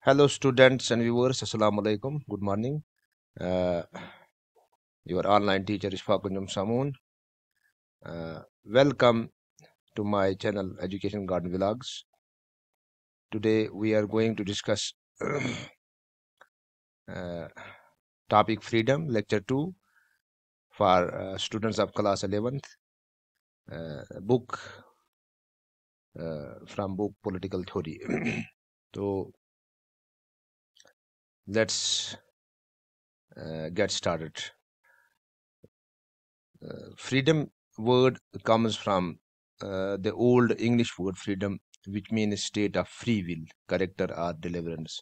Hello, students and viewers. Assalamu alaikum. Good morning. Uh, your online teacher is Fakunjum Samoon. Welcome to my channel Education Garden Vlogs. Today we are going to discuss topic freedom, lecture 2 for students of class 11th. Book from book Political Theory. So let's get started. Freedom word comes from the old English word freedom, which means state of free will, character or deliverance.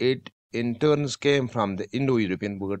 It in turns came from the Indo-European word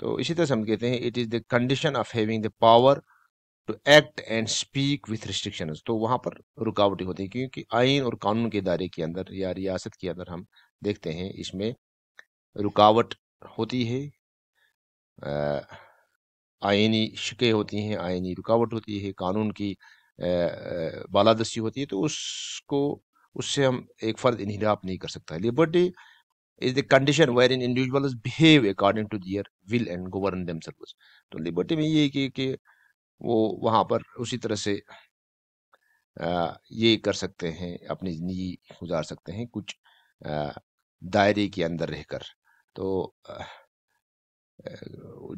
تو اسی طرح سے ہم کہتے ہیں it is the condition of having the power to act and speak with restrictions. تو وہاں پر رکاوٹیں ہوتی ہیں کیونکہ آئین اور قانون کے دائرے کے اندر یا ریاست کے اندر ہم دیکھتے ہیں اس میں رکاوٹ ہوتی ہے، آئینی شکیں ہوتی ہیں، آئینی رکاوٹ ہوتی ہے، قانون کی بالادستی ہوتی ہے، تو اس سے ہم ایک فرد انحراف نہیں کر سکتا ہے. Liberty is the condition wherein individuals behave according to their will and govern themselves. تو لبرٹی میں یہ کہ وہ وہاں پر اسی طرح سے یہ کر سکتے ہیں، اپنی زندگی گزار سکتے ہیں کچھ دائرے کے اندر رہ کر. تو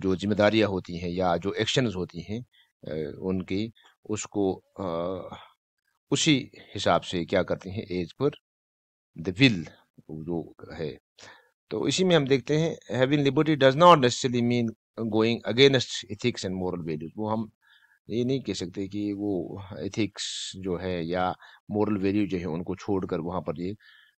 جو ذمہ داریاں ہوتی ہیں یا جو ایکشنز ہوتی ہیں ان کی، اس کو اسی حساب سے کیا کرتے ہیں ایز پر the will جو ہے. تو اسی میں ہم دیکھتے ہیں having liberty does not necessarily mean going against ethics and moral values. وہ ہم یہ نہیں کہہ سکتے کہ وہ ایتھکس جو ہے یا مورل ویلیو جو ہے ان کو چھوڑ کر وہاں پر یہ،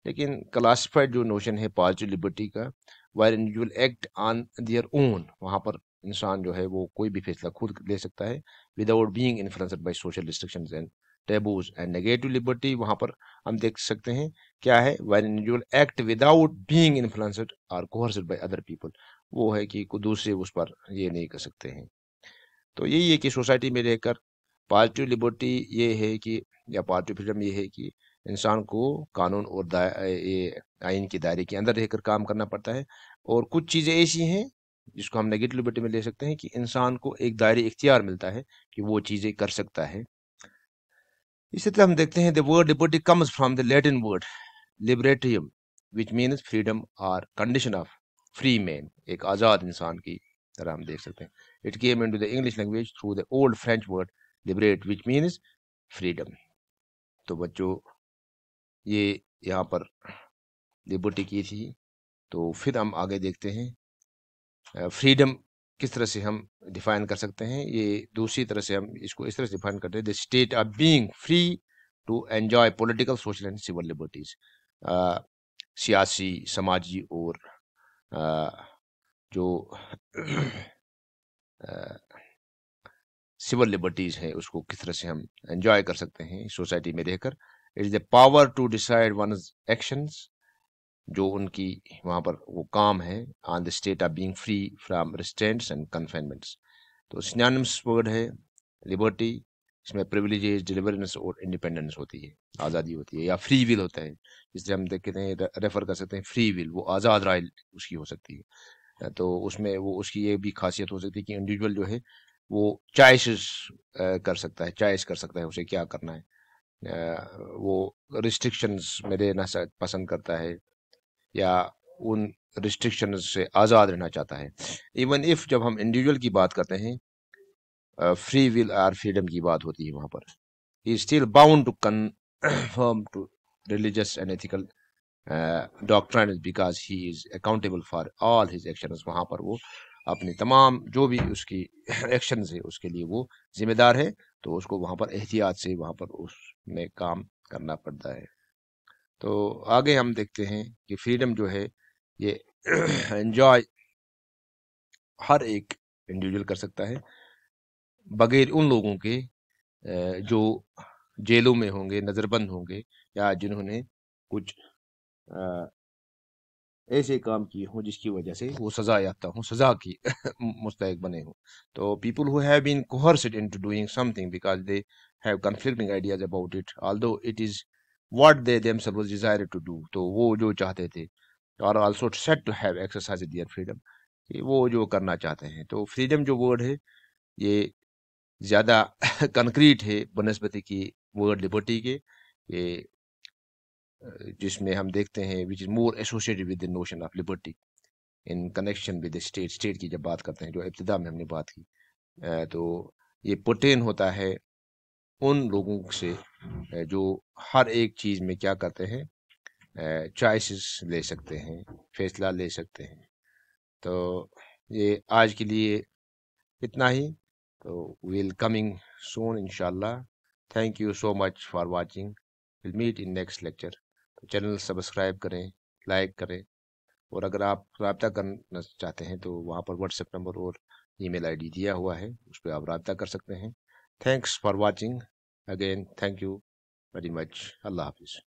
لیکن کلاسیفائڈ جو نوشن ہے پازیٹیو لبرٹی کا where individual act on their own، وہاں پر انسان جو ہے وہ کوئی بھی فیصلہ خود لے سکتا ہے without being influenced by social restrictions and taboos. and negative liberty وہاں پر ہم دیکھ سکتے ہیں کیا ہے when individual act without being influenced or coerced by other people، وہ ہے کہ دوسرے اس پر یہ نہیں کر سکتے ہیں. تو یہی ہے کہ سوسائٹی میں رہ کر پازیٹیو لبرٹی یہ ہے کہ یا پازیٹیو فریڈم یہ ہے کہ انسان کو قانون اور آئین کے دائرے کے اندر رہ کر کام کرنا پڑتا ہے، اور کچھ چیزیں ایسی ہیں جس کو ہم نیگیٹو لبرٹی میں لے سکتے ہیں کہ انسان کو ایک دائرے اختیار ملتا ہے کہ وہ چیزیں کر سکتا ہے. اسی طرح ہم دیکھتے ہیں the word liberty comes from the Latin word libertium which means freedom or condition of free man، ایک آزاد انسان کی طرح ہم دیکھ سکتے ہیں. It came into the English language through the old French word liberate which means freedom. تو بچوں یہ یہاں پر لبرٹی کی تھی. تو پھر ہم آگے دیکھتے ہیں فریڈم کس طرح سے ہم ڈیفائن کر سکتے ہیں. یہ دوسری طرح سے ہم اس کو اس طرح سے ڈیفائن کرتے ہیں the state of being free to enjoy political, social and civil liberties. سیاسی، سماجی اور جو سول لبرٹیز ہے اس کو کس طرح سے ہم انجوائے کر سکتے ہیں سوسائٹی میں رہ کر. It is the power to decide one's actions, جو ان کی وہاں پر وہ کام ہے on the state of being free from restraints and confinements. تو سینونیمس ورڈ ہے لبرٹی، اس میں پریویلیجز، ڈیلیورنس اور انڈیپینڈنس ہوتی ہے، آزادی ہوتی ہے، یا فری ول ہوتا ہے جس سے ہم دیکھتے ہیں ریفر کر سکتے ہیں فری ول، وہ آزاد رائے اس کی ہو سکتی ہے. تو اس میں وہ اس کی یہ بھی خاصیت ہو سکتی ہے کہ انڈیویجول جو ہے وہ چوائسز کر سکتا ہے، چوائس کر سکتا ہے اسے کیا کرنا ہے. وہ ریسٹرکشنز میں رہنا پسند کرتا ہے یا ان ریسٹرکشنز سے آزاد رہنا چاہتا ہے. ایون اف جب ہم انڈیویجول کی بات کرتے ہیں فری ول اور فریڈم کی بات ہوتی ہے، وہاں پر he is still bound to conform to religious and ethical doctrines because he is accountable for all his actions. وہاں پر وہ اپنی تمام جو بھی اس کی ایکشنز ہے اس کے لیے وہ ذمہ دار ہے، تو اس کو وہاں پر احتیاط سے وہاں پر اس میں کام کرنا پڑتا ہے. تو آگے ہم دیکھتے ہیں کہ فریڈم جو ہے یہ انجوائے ہر ایک انڈیویجول کر سکتا ہے بغیر ان لوگوں کے جو جیلوں میں ہوں گے، نظر بند ہوں گے، یا جنہوں نے کچھ ایسے کام کیے ہوں جس کی وجہ سے وہ سزا یافتہ ہوں، سزا کی مستحق بنے ہوں. تو people who have been coerced into doing something because they have conflicting ideas about it although it is what they themselves desire to do، تو وہ جو چاہتے تھے اور also said to have exercised their freedom، کہ وہ جو کرنا چاہتے ہیں. تو فریڈم جو ورڈ ہے یہ زیادہ کنکریٹ ہے بنسبت کی ورڈ لبرٹی کے، یہ جس میں ہم دیکھتے ہیں which is more associated with the notion of liberty in connection with the state. state کی جب بات کرتے ہیں جو ابتدا میں ہم نے بات کی، تو یہ پرٹین ہوتا ہے ان لوگوں سے جو ہر ایک چیز میں کیا کرتے ہیں، چوائسز لے سکتے ہیں، فیصلہ لے سکتے ہیں. تو یہ آج کے لیے اتنا ہی. تو we'll coming soon انشاءاللہ. thank you so much for watching. we'll meet in next lecture. Channel subscribe کریں، لائک کریں. اور اگر آپ رابطہ کرنا چاہتے ہیں تو وہاں پر واٹس ایپ نمبر اور ای میل آئی ڈی دیا ہوا ہے، اس پہ آپ رابطہ کر سکتے ہیں۔ Thanks for watching again, thank you very much, Allah حافظ۔